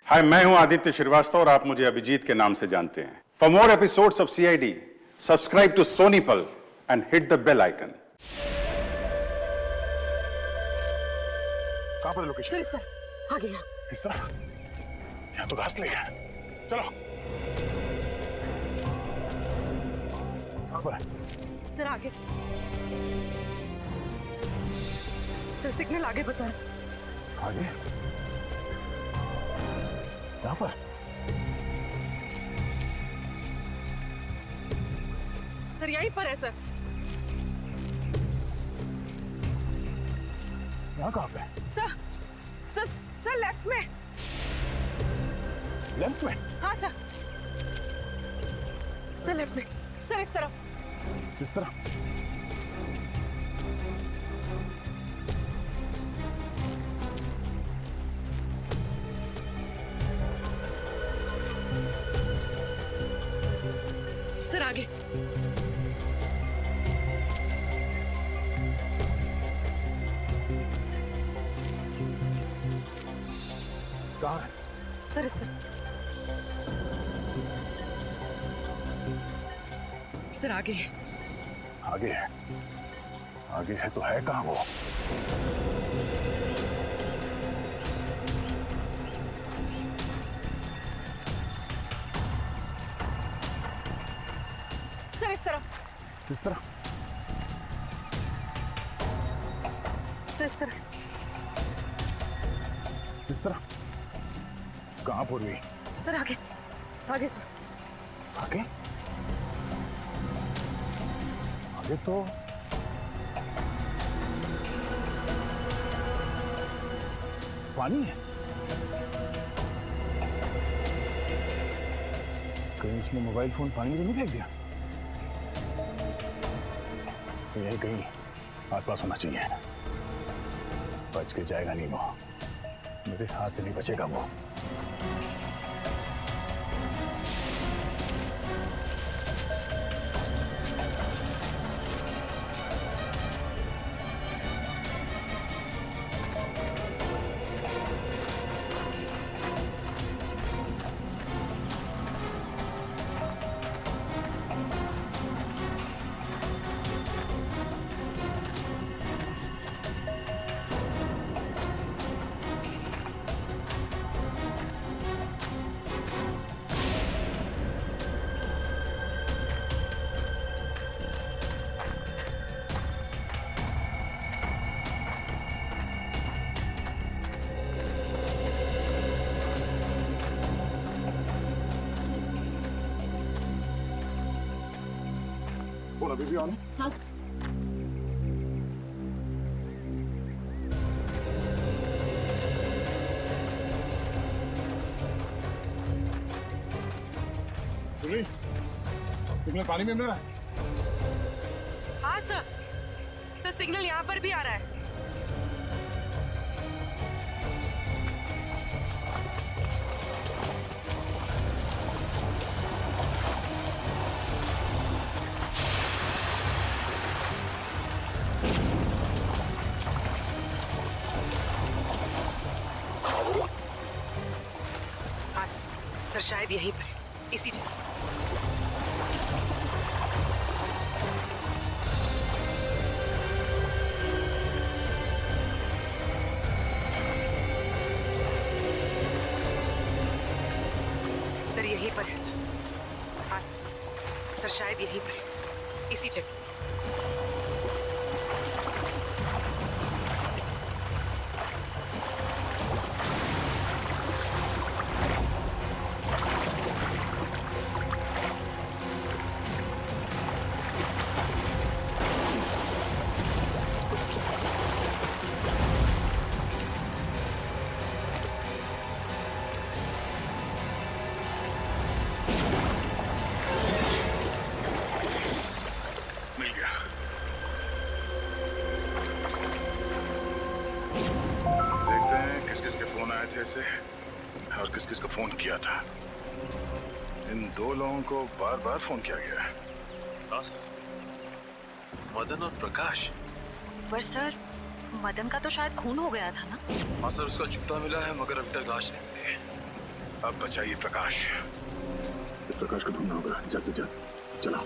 हाय, मैं हूं आदित्य श्रीवास्तव और आप मुझे अभिजीत के नाम से जानते हैं। For more episodes of CID, subscribe to Sony Pal and hit the bell icon. कहां पर लोकेशन? सर इस तरफ आगे यहाँ। इस तरफ? यहाँ तो घास लेगा। चलो। कहां पर है? सर आगे। सर सिग्नल आगे बताएं। आगे? यहाँ पर? सर यहीं पर है सर। यहाँ कहाँ पे? सर सर सर लेफ्ट में। लेफ्ट में? हाँ सर। सर लेफ्ट में। सर इस तरफ। किस तरह? सर आगे। कहाँ है? सर इस तरफ। सर आगे। आगे है। आगे है तो है कहाँ वो? सर इस तरफ। किस तरह? सर इस तरफ। किस तरह? कहाँ पूर्वी? सर आगे। आगे सर। आगे? आगे तो पानी है। कहीं उसने मोबाइल फोन पानी में तो नहीं फेंक दिया? यही कहीं आसपास होना चाहिए। बच के जाएगा नहीं वो, मेरे हाथ से नहीं बचेगा वो। फोन अभी भी ऑन है? हाँ सिग्नल पानी में मिल रहा है? हाँ सर। सर सिग्नल यहाँ पर भी आ रहा है। हाँ सर शायद यहीं पर है, इसी जगह। सर यहीं पर है सर। हाँ सर शायद यहीं पर है, इसी जगह। मिल गया। देखते हैं किस किस के फोन आए थे इसे और किस किस को फोन किया था। इन दो लोगों को बार बार फोन किया गया है। हाँ सर, मदन और प्रकाश। पर सर मदन का तो शायद खून हो गया था ना? हाँ सर, उसका जूता मिला है मगर अभी तक लाश नहीं मिली है। अब बचाइए प्रकाश। इस प्रकाश को ढूंढना होगा जल्द से जल्द। चलो।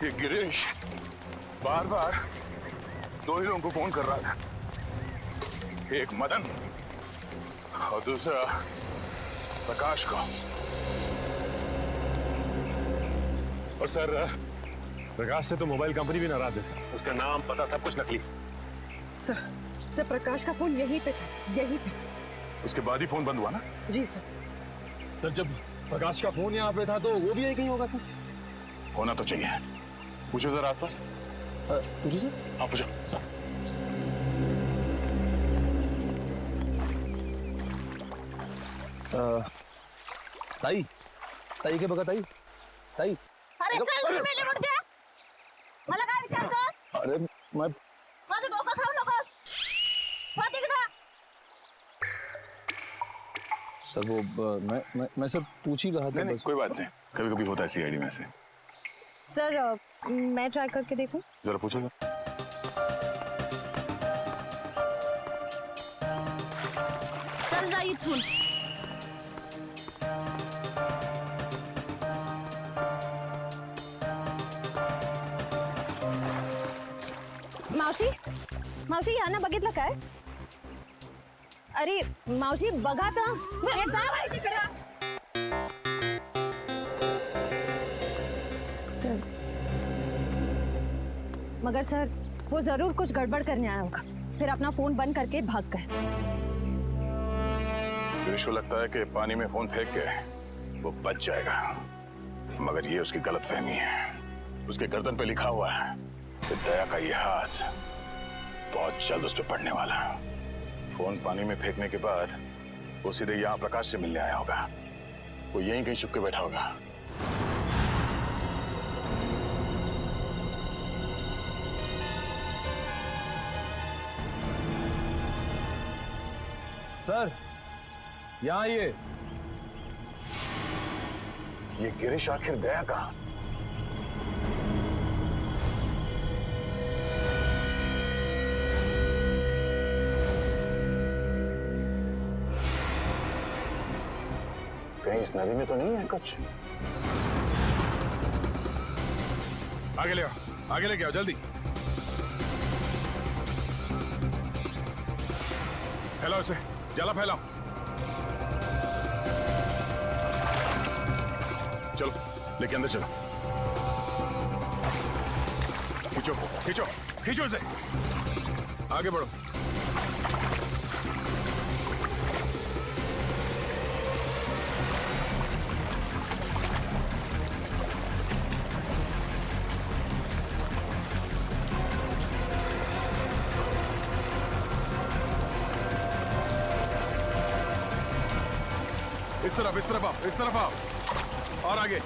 ये गिरीश बार बार दो ही लोगों को फोन कर रहा था, एक मदन और दूसरा प्रकाश को। और सर प्रकाश से तो मोबाइल कंपनी भी नाराज है सर। उसका नाम पता सब कुछ नकली। सर प्रकाश का फोन यहीं पे था, यहीं पे। उसके बाद ही फोन बंद हुआ ना? जी सर। सर जब प्रकाश का फोन यहाँ पे था तो वो भी यही कहीं होगा सर। होना तो चाहिए। पूछो जरा आसपास। पूछिए सर। हाँ पूछो सर। ताई ताई के बघा ताई ताई। अरे चल मेले मुड गया मला काय विचारतो? अरे मैं माझं डोकं खाऊ नकोस. हो तिकडं. सर वो मैं सब पूछ ही रहा था। नहीं कोई बात नहीं, कभी कभी होता है सीआईडी में से। सर मैं ट्राई करके देखूं? जरा पूछो ना। चल जा इथून. मावशी मावशी यांना बघितलं काय? अरे मावशी बघा तर. अरे जा बाई तिकडं. सर मगर सर वो जरूर कुछ गड़बड़ करने आया होगा, फिर अपना फोन बंद करके भाग गए। गिरीश को लगता है कि पानी में फोन फेंक के वो बच जाएगा, मगर ये उसकी गलतफहमी है। उसके गर्दन पे लिखा हुआ है कि दया का ये हाथ बहुत जल्द उस पर पड़ने वाला है। फोन पानी में फेंकने के बाद वो सीधे यहाँ प्रकाश से मिलने आया होगा। वो यहीं कहीं छुप के बैठा होगा। सर यहाँ ये गिरीश आखिर गया कहाँ? कहीं इस नदी में तो नहीं है कुछ? आगे ले आओ, आगे लेके आओ जल्दी। फैलाओ इसे, जला फैलाओ। चलो लेके अंदर चलो। खींचो खींचो खींचो इसे, आगे बढ़ो। इस तरफ आओ, इस तरफ आओ। और आगे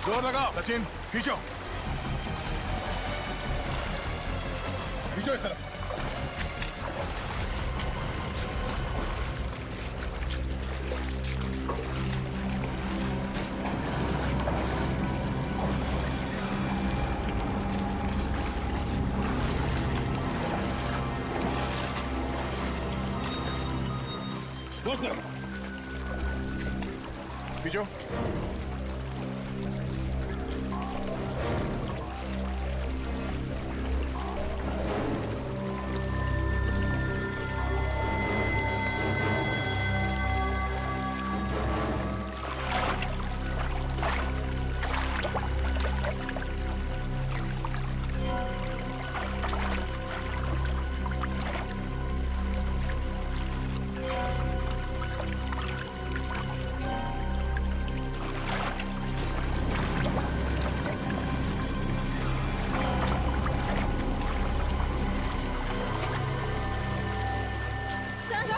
जोर लगाओ। सचिन खींचो खींचो इस तरफ। दो सर खींचो।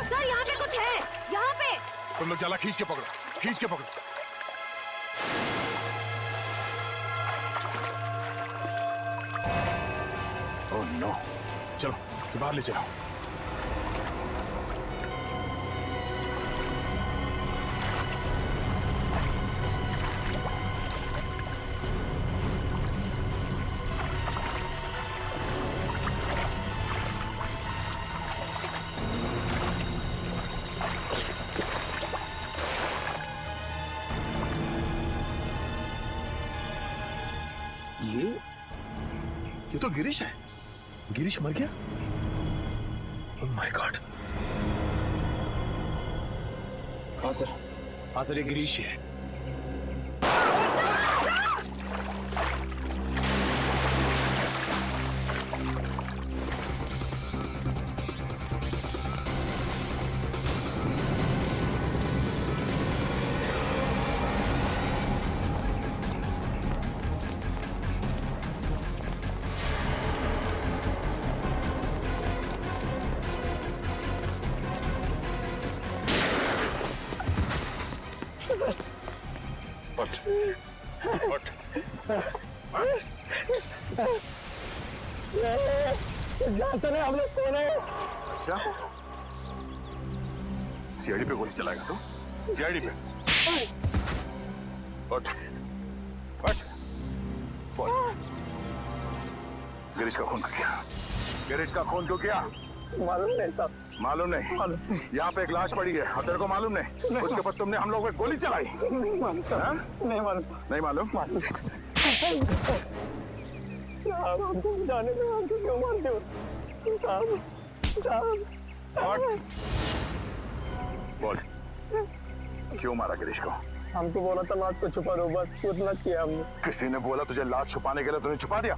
सर यहाँ पे कुछ है, यहाँ पे। तुम लोग जाला खींच के पकड़ो, खींच के पकड़ो। ओह नो, चलो इसे बाहर ले चलो। गिरीश है। गिरीश मर गया? Oh my God. हाँ सर ये गिरीश है। उठ, उठ। जानते नहीं हम लोग कौन है। अच्छा, सीआईडी पे गोली चलाएगा तू? सीआईडी पे? उठ, उठ। बोल, गिरीश का खून क्यों किया? गिरीश का खून क्यों किया? मालूम नहीं साहब। मालूम नहीं? यहाँ पे एक लाश पड़ी है और तेरे को मालूम नहीं? उसके ऊपर तुमने हम लोग पे गोली चलाई? नहीं मालूम साहब। हाँ? नहीं मालूम साहब। नहीं मालूम? साहब हमको जाने दो, हमको क्यों मारते हो साहब? What? बोल, क्यों मारा गिरीश को? हमको बोला था लाश को छुपा दो, बस उतना किया हमने। किसी ने बोला तुझे लाश छुपाने के लिए, तूने छुपा दिया?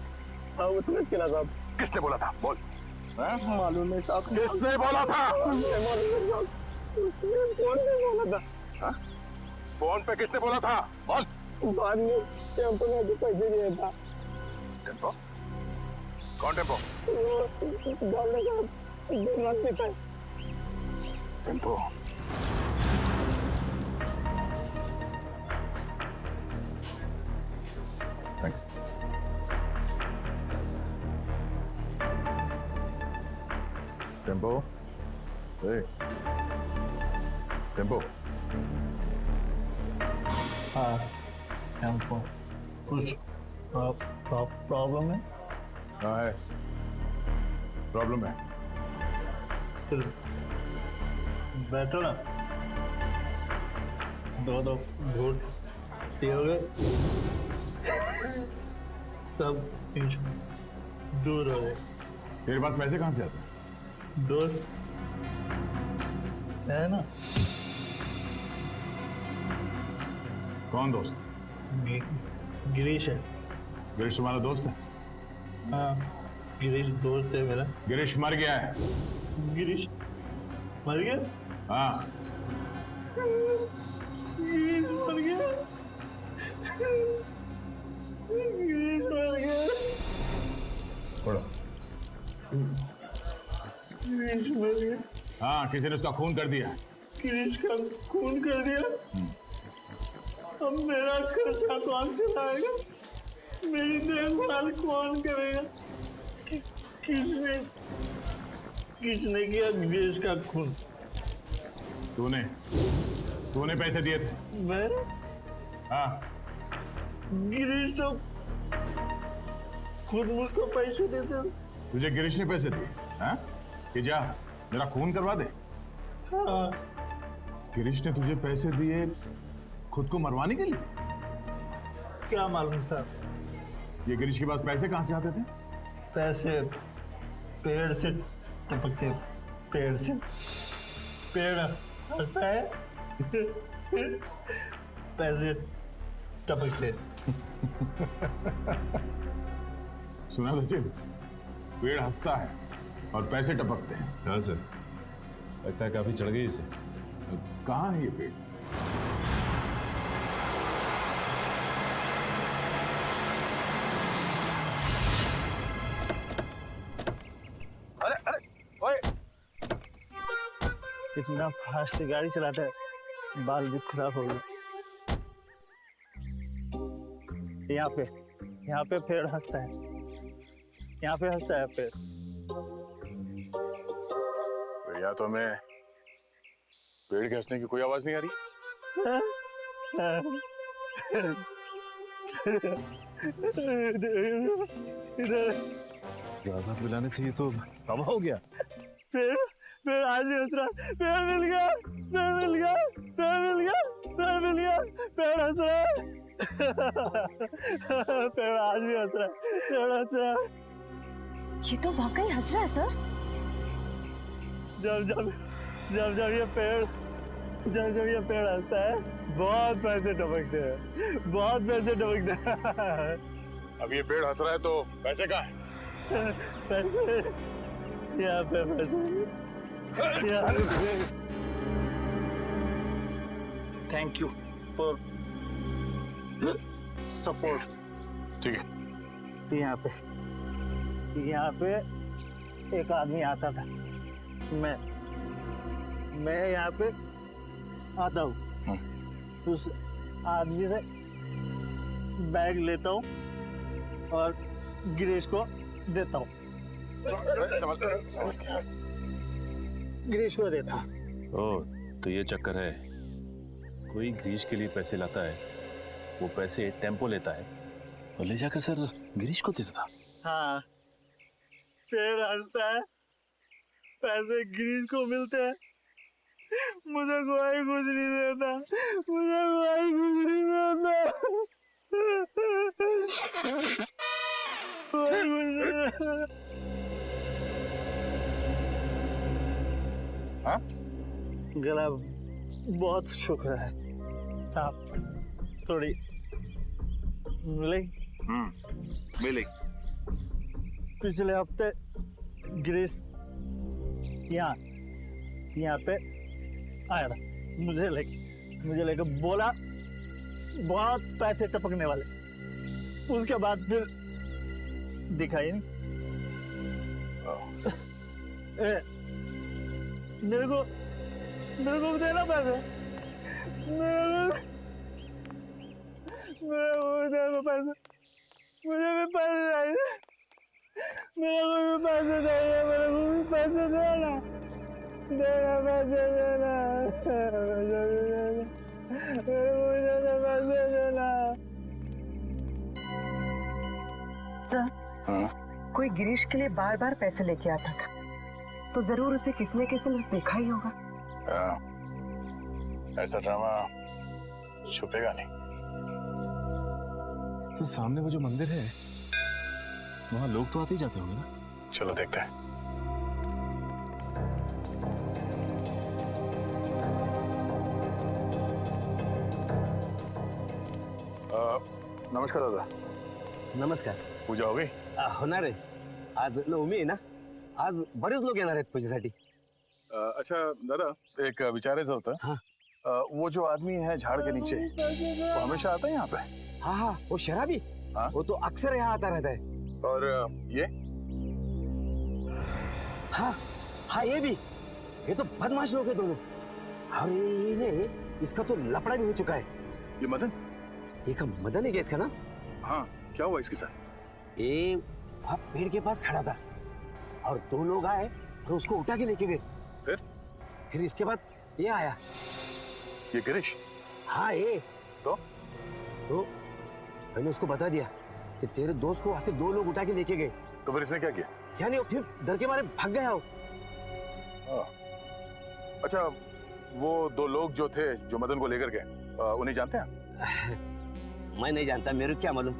हाँ उतना किया साहब। किसने बोला था? बोल। हाँ? मालूम नहीं साहब। किसने बोला था? नहीं मालूम नहीं साहब। कौन ने बोला था? हाँ? फोन पे किसने बोला था? बोल। बाद में टेम्पो ने पैसे दिया था। टेम्पो? कौन टेम्पो? वो डालने का दिमाग में था। टेम्पो? टेम्पो? ए, टेम्पो? हाँ टेम्पो। कुछ प्रॉब्लम है? हाँ है, प्रॉब्लम है। फिर बैठो ना, दो घूट पियोगे, सब टेंशन दूर हो गए। तेरे पास पैसे कहाँ से आते हैं? दोस्त है ना, कौन दोस्त? गिरीश है। गिरीश तुम्हारा दोस्त है? हाँ गिरीश दोस्त है मेरा। गिरीश मर गया है। गिरीश मर गया? हाँ। गिरीश मर गया। गिरीश मर गया। पढ़ो। गिरीश मर गया। हाँ, किसी ने उसका खून कर दिया। गिरीश का खून कर दिया। अब मेरा खर्चा कौन चलाएगा? मेरी देखभाल कौन करेगा? किसने किया गिरीश का खून? तूने पैसे दिए थे? मैं? हाँ। गिरीश तो खुद मुझको पैसे देते। तुझे गिरीश ने पैसे दिए? हाँ? कि जा मेरा खून करवा दे। हाँ। गिरीश ने तुझे पैसे दिए खुद को मरवाने के लिए? क्या मालूम सर। ये गिरीश के पास पैसे कहाँ से आते थे? पैसे पेड़ से टपकते। पेड़ से पेड़ हंसता है पैसे टपकते। सुना सचिन, पेड़ हंसता है और पैसे टपकते हैं। हाँ सर, लगता है काफी चढ़ गई इसे। कहाँ है ये पेड़? अरे अरे ओए, इतना फास्ट गाड़ी चलाता है, बाल भी खराब हो गए। यहाँ पे पेड़ हंसता है। यहाँ पे हंसता है पेड़। या तो हमें पेड़ के हंसने की कोई आवाज नहीं आ रही। इधर ज्यादा पिलाने से ये तो हवा हो गया। पेड़ आज भी हंस रहा। पेड़ मिल गया, पेड़ मिल गया, पेड़ मिल गया, पेड़ मिल गया, पेड़ हंस रहा है। पेड़ आज भी हंस रहा है, पेड़ हंस रहा है। ये तो वाकई हंस रहा है सर। जब जब जब जब ये पेड़ हंसता है बहुत पैसे टपकते हैं, बहुत पैसे टपकते हैं। अब ये पेड़ हंस रहा है तो पैसे कहाँ है? पैसे यहाँ पे, पैसे यहाँ पे। Thank you for support. ठीक है। यहाँ पे एक आदमी आता था, मैं यहाँ पे आता हूँ, उस आदमी से बैग लेता हूँ और गिरीश को देता हूँ। गिरीश को देता हूँ। ओह, तो ये चक्कर है। कोई गिरीश के लिए पैसे लाता है, वो पैसे टेम्पो लेता है और ले जाकर सर गिरीश को देता था। हाँ, पेड़ हंसता है, पैसे गिरीश को मिलते हैं, मुझे कोई कुछ नहीं देता, मुझे कोई कुछ नहीं देता, कोई कुछ नहीं देता। हाँ? गला बहुत शुक्र है, आप थोड़ी मिलेगी। पिछले हफ्ते गिरीश यहाँ पे आया था, मुझे लेके बोला बहुत पैसे टपकने वाले। उसके बाद फिर दिखाई नहीं। मेरे को देना पैसे, मेरे को देना पैसे, मुझे भी पैसे चाहिए, मेरे को भी पैसे चाहिए, मेरे को भी पैसे देना, पैसे देना, पैसे देना। हाँ? कोई गिरीश के लिए बार बार पैसे लेके आता था, तो जरूर उसे किसी न किसी ने देखा ही होगा। ऐसा ड्रामा छुपेगा नहीं। तो सामने वो जो मंदिर है, वहाँ लोग तो आते ही जाते होंगे ना? चलो देखते हैं। नमस्कार दादा। नमस्कार. पूजा हो गई? होणार आहे. आज नवमी आहे ना, आज बरेच लोक येणार आहेत पूजेसाठी. अच्छा दादा, एक विचारायचं होतं. हाँ. वो जो आदमी है झाड़ के नीचे, वो हमेशा आता है यहाँ पे? हाँ हाँ, वो शराबी. हाँ? वो तो अक्सर यहाँ आता रहता है. और ये हाँ हाँ, ये भी. ये तो बदमाश लोग हैं दोनों. और ये इसका तो लफड़ा भी हो चुका है. ये मदन? ये का मदन है क्या इसका नाम? हाँ, क्या हुआ इसके साथ? ये वहाँ पेड़ के पास खड़ा था और दो लोग आए और उसको उठा के लेके गए. फिर इसके बाद ये आया. ये गिरीश? हाँ ये. तो मैंने उसको बता दिया कि तेरे दोस्त को वहां से दो लोग उठा के लेके गए. तो फिर इसने क्या किया? क्या नहीं, फिर डर के मारे भाग गया हो. अच्छा, वो दो लोग जो थे जो मदन को लेकर गए, उन्हें जानते हैं? मैं नहीं जानता, मेरे को क्या मालूम.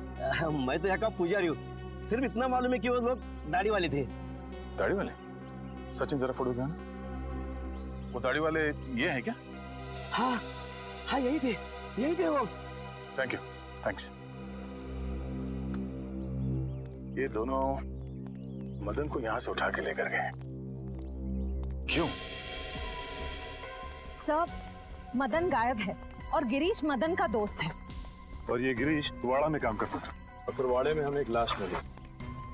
मैं तो यहाँ का पुजारी हूँ. सिर्फ इतना मालूम है कि वो लोग दाढ़ी वाले थे. दाढ़ी वाले? सचिन जरा फोटो देना. वो दाढ़ी वाले ये हैं क्या? हाँ हाँ, यही थे वो. Thank you, thanks. ये दोनों मदन को यहाँ से उठा के लेकर गए. क्यों? सर, मदन गायब है और गिरीश मदन का दोस्त है. और ये गिरीश वाड़ा में काम करता था, और फिर वाड़े में हमें एक लाश मिली.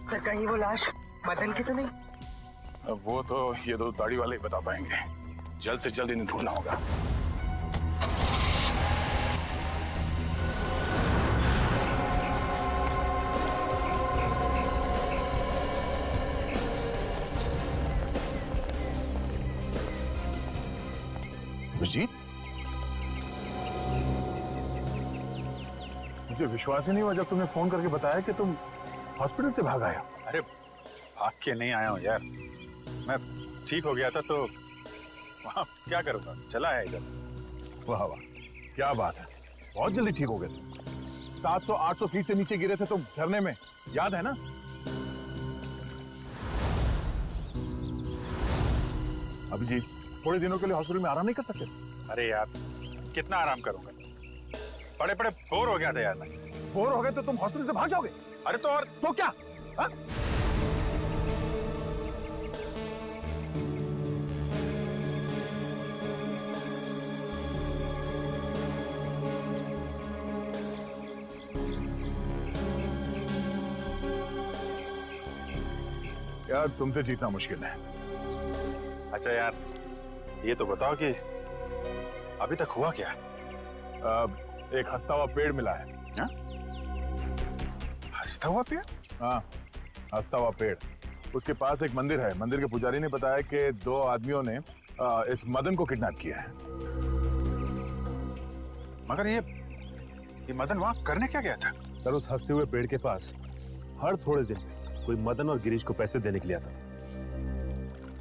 सर, कहीं वो लाश मदन की तो नहीं? अब वो तो ये दो दाढ़ी वाले ही बता पाएंगे. जल्द से जल्द इन्हें ढूंढना होगा. अभिजीत, मुझे विश्वास ही नहीं हुआ जब तुमने फोन करके बताया कि तुम हॉस्पिटल से भाग आए. अरे भाग के नहीं आया हूँ यार, मैं ठीक हो गया था तो वहाँ क्या करूँगा, चला है इधर. वाह वाह, क्या बात है, बहुत जल्दी ठीक हो गए. 700-800 फीट से नीचे गिरे थे तुम झरने में, याद है ना? अभिजीत, थोड़े दिनों के लिए हॉस्पिटल में आराम नहीं कर सकते? अरे यार, कितना आराम करूंगा? बड़े बड़े बोर हो गया था यार मैं। बोर हो गए तो तुम हॉस्पिटल से भाग जाओगे? अरे तो और तो क्या? हाँ? यार तुमसे जीतना मुश्किल है। अच्छा यार, ये तो बताओ कि अभी तक हुआ क्या? एक हंसता हुआ पेड़ मिला है। हाँ? हंसता हुआ पेड़? हाँ, हंसता हुआ पेड़। उसके पास एक मंदिर है। मंदिर के पुजारी ने बताया कि 2 आदमियों ने इस मदन को किडनैप किया है। मगर ये मदन वहां करने क्या गया था? सर, उस हंसते हुए पेड़ के पास हर थोड़े दिन में कोई मदन और गिरीश को पैसे देने के लिए आता था।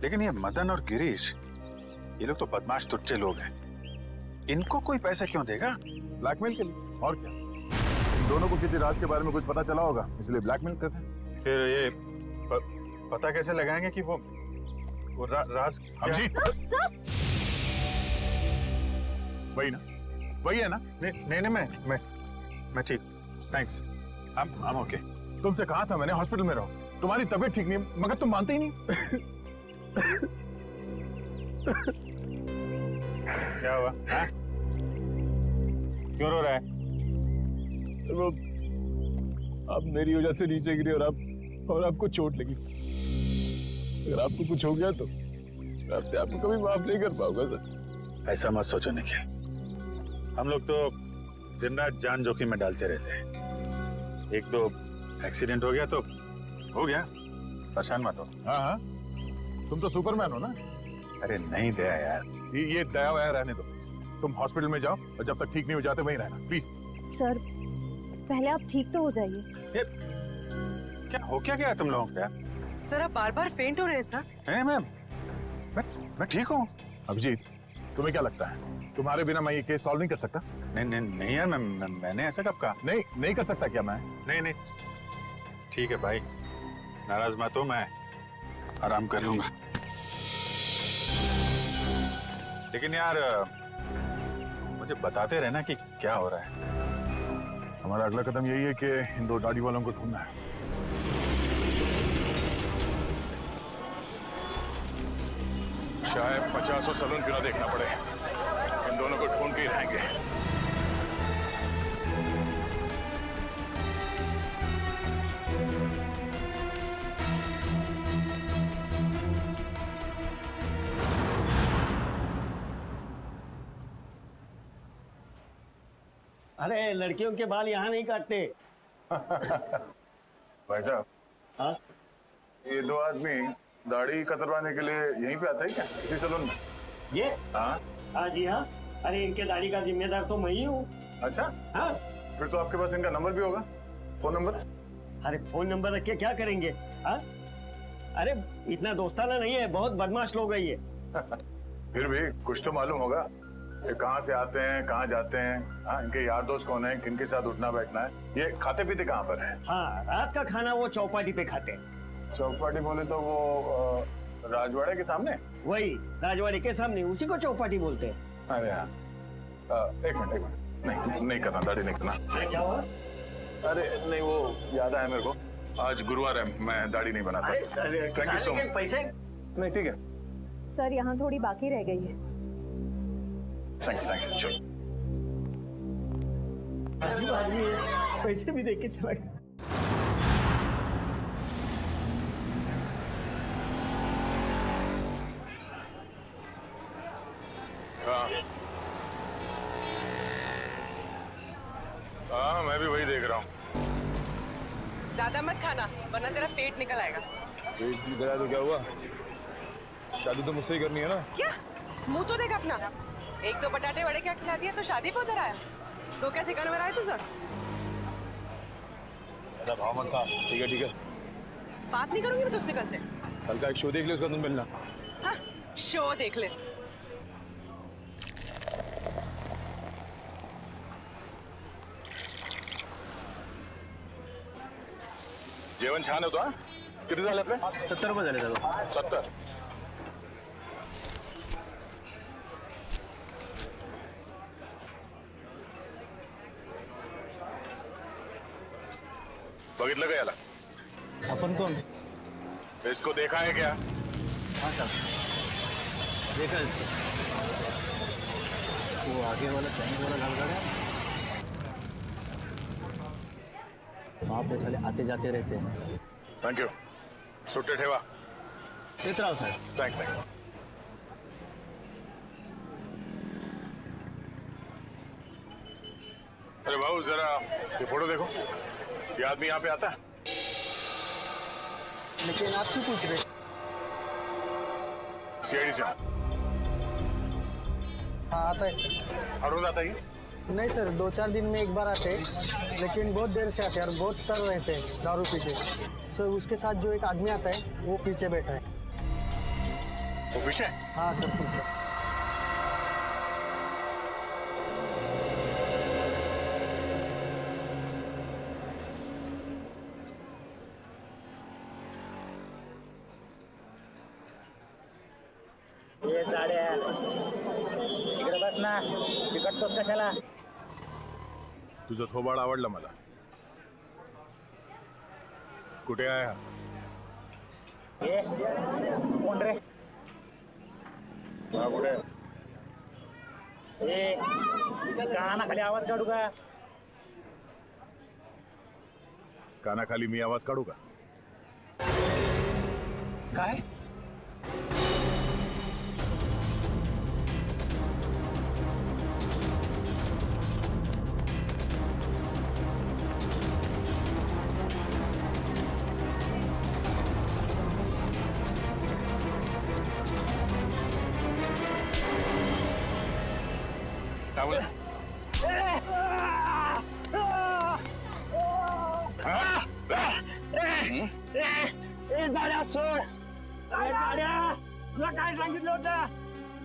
लेकिन ये मदन और गिरीश, ये लोग तो बदमाश तुच्चे लोग हैं। इनको कोई पैसे क्यों देगा? ब्लैकमेल के लिए, और क्या? इन दोनों को किसी राज के बारे में कुछ पता चला होगा, इसलिए ब्लैकमेल करते हैं। फिर ये पता कैसे लगाएंगे कि वो राज क्या? अभिजीत, वही ना, वही है ना? नहीं, मैं ठीक, थैंक्स, I'm ओके। तुमसे कहा था मैंने हॉस्पिटल में रहो। तुम्हारी तबीयत ठीक नहीं है, मगर तुम मानते ही नहीं। क्या हुआ? हाँ? क्यों रो रहा है? वो आप मेरी वजह से नीचे गिरे और आपको चोट लगी। अगर आपको कुछ हो गया तो मैं अपने आप को कभी माफ नहीं कर पाऊंगा सर। ऐसा मत सोचो निखिल, हम लोग तो दिन रात जान जोखिम में डालते रहते हैं। एक दो एक्सीडेंट हो गया तो हो गया, परेशान मत हो। हाँ हाँ, तुम तो सुपरमैन हो ना। अरे नहीं दया यार, ये दया वया रहने दो। तुम हॉस्पिटल में जाओ और जब तक ठीक नहीं हो जाते वहीं रहना, प्लीज। सर, पहले आप ठीक तो हो जाइए। क्या हो क्या गया तुम लोगों को यार? सर आप बार बार फेंट हो रहे हैं सर। नहीं मैं ठीक हूँ। अभिजीत, तुम्हें क्या लगता है तुम्हारे बिना मैं ये केस सॉल्व नहीं कर सकता? नहीं यार, मैंने ऐसा कब कहा? नहीं कर सकता क्या मैं? नहीं ठीक है भाई, नाराज मत हो, मैं आराम कर लूंगा। लेकिन यार मुझे बताते रहना कि क्या हो रहा है। हमारा अगला कदम यही है कि इन 2 दाढ़ी वालों को ढूंढना है। शायद 50 सलून क्यों ना देखना पड़े, इन दोनों को ढूंढ के ही रहेंगे। अरे लड़कियों के बाल यहाँ नहीं काटते। भाई साहब, हाँ? ये 2 आदमी दाढ़ी कतरवाने के लिए यहीं पे आता है क्या, इसी सलून में? ये? हाँ हाँ जी हाँ। अरे इनके दाढ़ी का जिम्मेदार तो मैं ही हूँ। अच्छा, हाँ। फिर तो आपके पास इनका नंबर भी होगा, फोन नंबर? अरे फोन नंबर रख के क्या करेंगे? हाँ? अरे इतना दोस्ताना नहीं है, बहुत बदमाश लोग है ये। फिर भी कुछ तो मालूम होगा कि कहाँ से आते हैं, कहाँ जाते हैं। हाँ, इनके यार दोस्त कौन है, किनके साथ उठना बैठना है, ये खाते पीते कहाँ पर है? हाँ, रात का खाना वो चौपाटी पे खाते हैं। चौपाटी बोले तो वो राजवाड़े के सामने? वही राजवाड़ी के सामने, उसी को चौपाटी बोलते हैं। अरे हाँ, एक मिनट, नहीं करना, दाढ़ी नहीं करना। अरे क्या हुआ? अरे नहीं, वो याद आया मेरे को, आज गुरुवार है, मैं दाढ़ी नहीं बनाता। Thank you so much. पैसे? नहीं ठीक है, सर, यहाँ थोड़ी बाकी रह गई है। थैंक्स। चलो, अजीब आदमी है, पैसे भी देख के चला गया। हाँ मैं भी वही देख रहा हूँ। ज्यादा मत खाना वरना तेरा पेट निकल आएगा। पेट निकल आया तो क्या हुआ? शादी तो मुझसे ही करनी है ना। क्या मुंह तो देख अपना। 1-2 बटाटे वड़े क्या खिला दिया तो शादी पे उधर आया। तो क्या ठिकाने में रहा है तुझा? ऐसा भाव मत था। ठीक है बात नहीं करूंगी मैं तुझसे कल से। कल का एक शो देख ले, उसका तुम मिलना। हाँ, शो देख ले। जेवण छान होतं. किती झाले आपले? 70 रुपये झाले दादा. 70. बघितलं का याला? अपन कौन? इसको देखा है क्या? हाँ साहब, देखा इसको। वो आगे वाला चाइनीज वाला लाल गाड़ा है, वहाँ पे साले आते जाते रहते हैं। Thank you. सुट्टे ठेवा। देख रहा हूँ साहब। Thanks thanks. अरे बाबू जरा ये फोटो देखो, ये आदमी यहाँ पे आता है? लेकिन आप क्यों पूछ रहे? सीआईडी से। हाँ आता है सर। हर रोज आता है ये? नहीं सर, 2-4 दिन में एक बार आते हैं, लेकिन बहुत देर से आते हैं और बहुत तर रहते हैं दारू पी के। सर उसके साथ जो एक आदमी आता है वो पीछे बैठा है। वो पीछे? हाँ सर पीछे। ये साड्या इकडे बस ना, चिकटतोस कशाला? तुझं थोबाड आवडलं मला. कुठे आहे हा? ये कोण रे? हा कुठे? ए कानाखाली आवाज काढू का? कानाखाली मी आवाज काढू का? काय? काय बोला? ए झाड्या सोड. ए झाड्या, तुला काय सांगितलं होतं?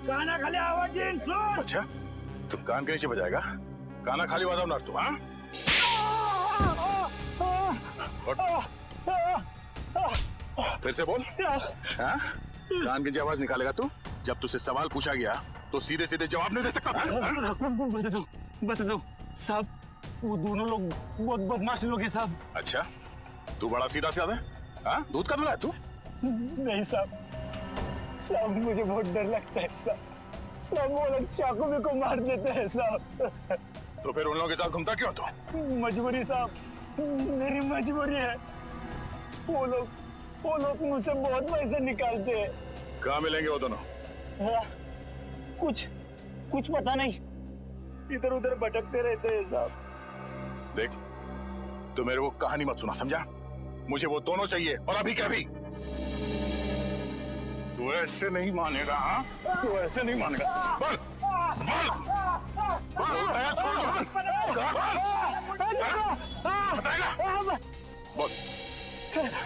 कानाखाली आवाज देईन, सोड. अच्छा, तू कान कैसे बजाएगा? काना खाली वाजवणार तू? हाँ? फिर से बोल. हाँ? कान की आवाज निकालेगा तू? जब तुझसे सवाल पूछा गया तो सीधे सीधे जवाब नहीं दे सकता था? बता दो साहब, वो दोनों लोग बहुत बदमाश लोग हैं साहब। अच्छा, तू बड़ा सीधा साधा है? हाँ? दूध का दूल्हा है तू? नहीं साहब, साहब मुझे बहुत डर लगता है साहब। साहब वो लोग चाकू में को मार देते हैं साहब। तो फिर उन लोगों के साथ घूमता क्यों तू? मजबूरी साहब, मेरी मजबूरी है। वो लोग मुझसे बहुत पैसे निकालते हैं। कहाँ मिलेंगे वो दोनों? हाँ, कुछ पता नहीं, इधर उधर भटकते रहते हैं साहब। देख, तू मेरे को कहानी मत सुना, समझा? मुझे वो दोनों चाहिए, और अभी क्या भी? तू ऐसे नहीं मानेगा, हाँ? तू ऐसे नहीं मानेगा। बोल, बोल, बोल, दया छोड़ दो, बोल, हाँ? बताएगा? बोल,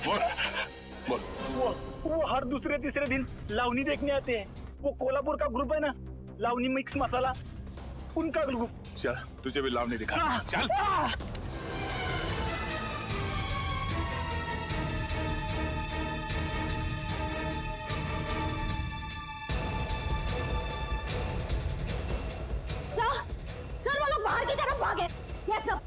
बोल, बोल। वो हर दूसरे तीसरे दिन लावनी देखने आते हैं। वो कोल्हापुर का ग्रुप है ना, लावनी मिक्स मसाला, उनका ग्रुप। चल, तुझे भी लावनी दिखा। चल। सर वो लोग बाहर की तरफ भागे। Yes sir.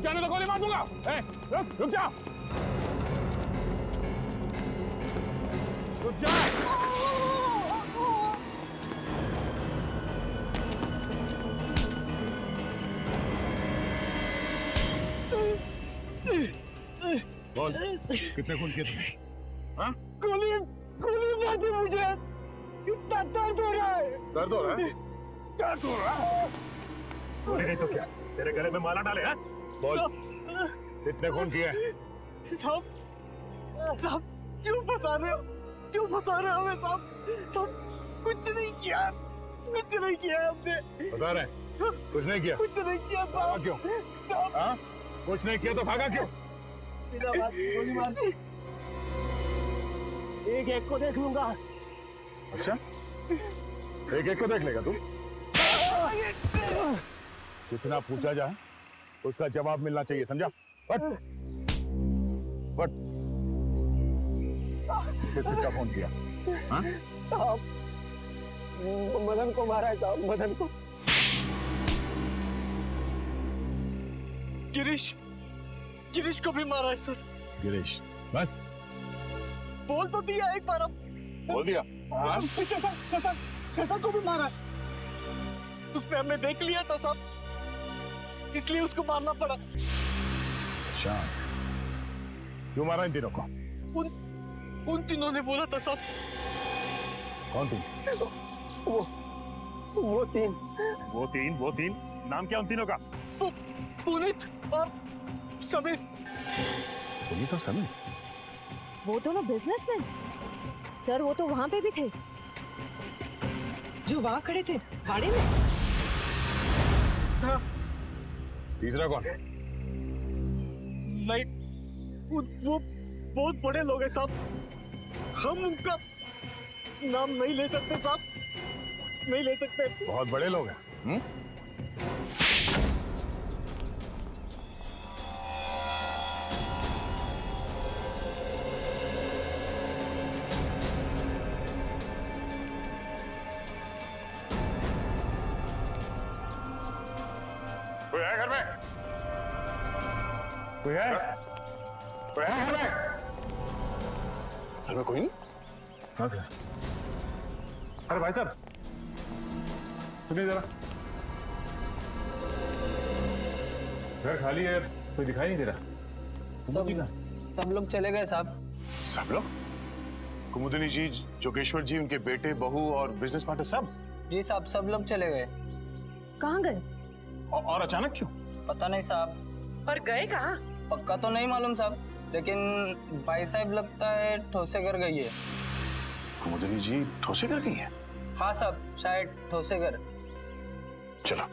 जाने तो गोली मार दूंगा। रुक जा, रुक जा। बोल, कितने खून किए तुमने? हाँ? गोली मार दी मुझे, इतना दर्द हो रहा है। दर्द हो रहा है? दर्द हो रहा है? गोली नहीं तो क्या? तेरे गले में माला डाले हैं? बोल, कितने खून किए? साहब क्यों फंसा रहे हो हमें साहब? कुछ नहीं किया हमने। फंसा रहे हैं? कुछ नहीं किया? कुछ नहीं किया साहब। क्यों? साहब हाँ? कुछ नहीं किया तो भागा क्यों? बिना बात गोली मार दी। एक को देख लूंगा। अच्छा, एक को देख लेगा तू? जितना पूछा जाए उसका जवाब मिलना चाहिए, समझा? बट किसका फोन किया? हाँ? साहब मदन को मारा है साहब, मदन को। गिरीश को भी मारा है सर। गिरीश, बस बोल तो दिया एक बार, अब बोल दिया। हाँ? शशा को भी मारा है। उसने हमें देख लिया था साहब, इसलिए उसको मारना पड़ा। अच्छा, क्यों मारा इन तीनों को? उन तीनों ने बोला था साहब। कौन तीन? वो तीन। नाम क्या उन तीनों का? पुनीत और समीर। पुनीत और समीर? वो दोनों बिजनेसमैन। सर वो तो वहां पे भी थे, जो वहां खड़े थे भाड़े में। हाँ। तीसरा कौन? नहीं, वो बहुत बड़े लोग हैं साहब, हम उनका नाम नहीं ले सकते साहब, नहीं ले सकते। बहुत बड़े लोग हैं। कोई है घर में? कोई है घर में? घर में कोई नहीं? हाँ सर। अरे भाई साहब, सुनिए जरा, घर खाली है, कोई दिखाई नहीं दे रहा। सब लोग चले गए साहब। सब लोग? कुमुदिनी जी, जोगेश्वर जी, उनके बेटे, बहू और बिजनेस पार्टनर सब? जी साहब, सब लोग चले गए। कहाँ गए? और अचानक क्यों? पता नहीं साहब। और गए कहाँ? पक्का तो नहीं मालूम साहब, लेकिन भाई साहब लगता है ठोसेगर गई है। कुमुदिनी जी ठोसेगर गई है? हाँ साहब, शायद ठोसेगर। चलो।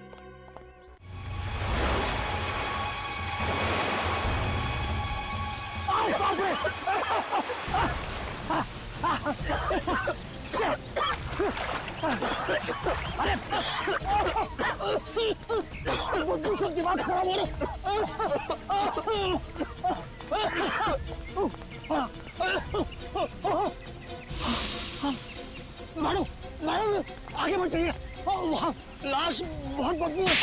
दिमाग खराब हो रहा मारो मारो, आगे बढ़ जाइए, वहाँ लाश बहुत बदबू है।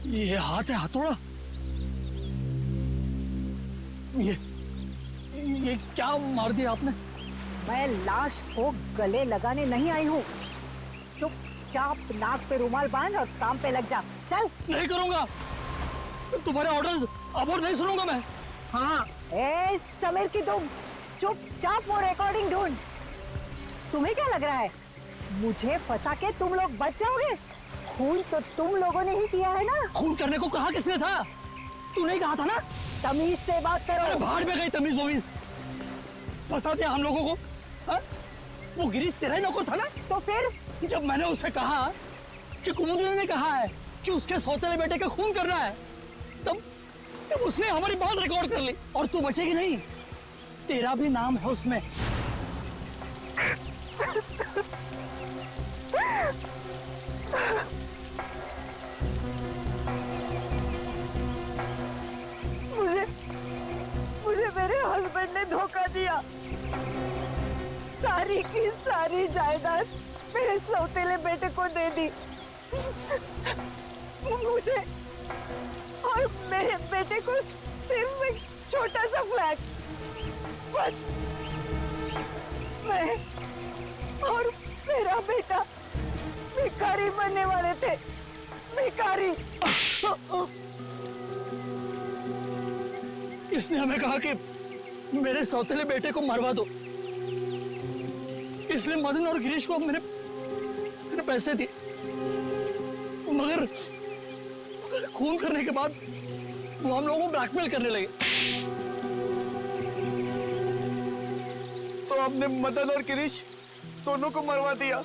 ये हाथ है हथौड़ा। ये क्या मार दिया आपने? मैं लाश को गले लगाने नहीं आई हूँ। चुपचाप नाक पे रुमाल बांध और काम पे लग जा। चल। नहीं करूंगा, तुम्हारे ऑर्डर्स अब और नहीं सुनूंगा मैं। हाँ, ए समीर की तुम चुपचाप वो रिकॉर्डिंग ढूंढ। तुम्हें क्या लग रहा है मुझे फंसा के तुम लोग बच जाओगे? खून तो तुम लोगों ने ही किया है ना। खून करने को कहा किसने था? तू नहीं कहा था ना? तमीज से बात करो। अरे भाड़ में गई तमीज वमीज, फंसा दिया हम लोगों को। हा? वो गिरीश तेरा ही नौकर था ना? तो फिर जब मैंने उसे कहा कि कुमुदिनी ने कहा है कि उसके सौतेले बेटे का खून करना है, तब उसने हमारी बात रिकॉर्ड कर ली। और तू बचेगी नहीं, तेरा भी नाम है उसमें। मुझे मेरे हस्बैंड ने धोखा दिया। सारी सारी जायदाद मेरे सौतेले बेटे को दे दी। मुझे और मेरे बेटे को सिर्फ एक छोटा सा फ्लैट, बस मैं और मेरा बेटा भिखारी बनने वाले थे, भिखारी। इसने हमें कहा कि मेरे सौतेले बेटे को मरवा दो, इसलिए मदन और गिरीश को मेरे पैसे दिए, मगर खून करने के बाद वो हम लोगों को ब्लैकमेल करने लगे। तो आपने मदन और गिरीश दोनों को मरवा दिया।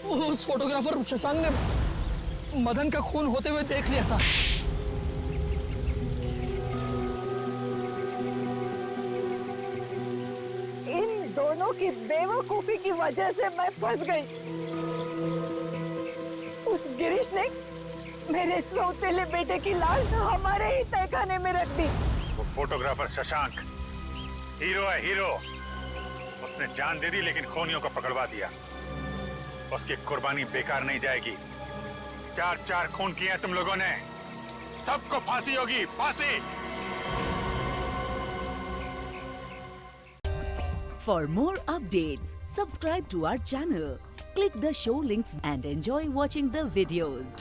उस फोटोग्राफर शशांक ने मदन का खून होते हुए देख लिया था। इन दोनों की बेवकूफी की वजह से मैं फंस गई। उस गिरीश ने मेरे सौतेले बेटे की लाश हमारे ही तहखाने में रख दी। वो फोटोग्राफर शशांक हीरो है, हीरो। उसने जान दे दी लेकिन खूनियों को पकड़वा दिया। उसकी कुर्बानी बेकार नहीं जाएगी। 4 खून किए हैं तुम लोगों ने, सबको फांसी होगी, फांसी। For more updates, subscribe to our channel, click the show links and enjoy watching the videos.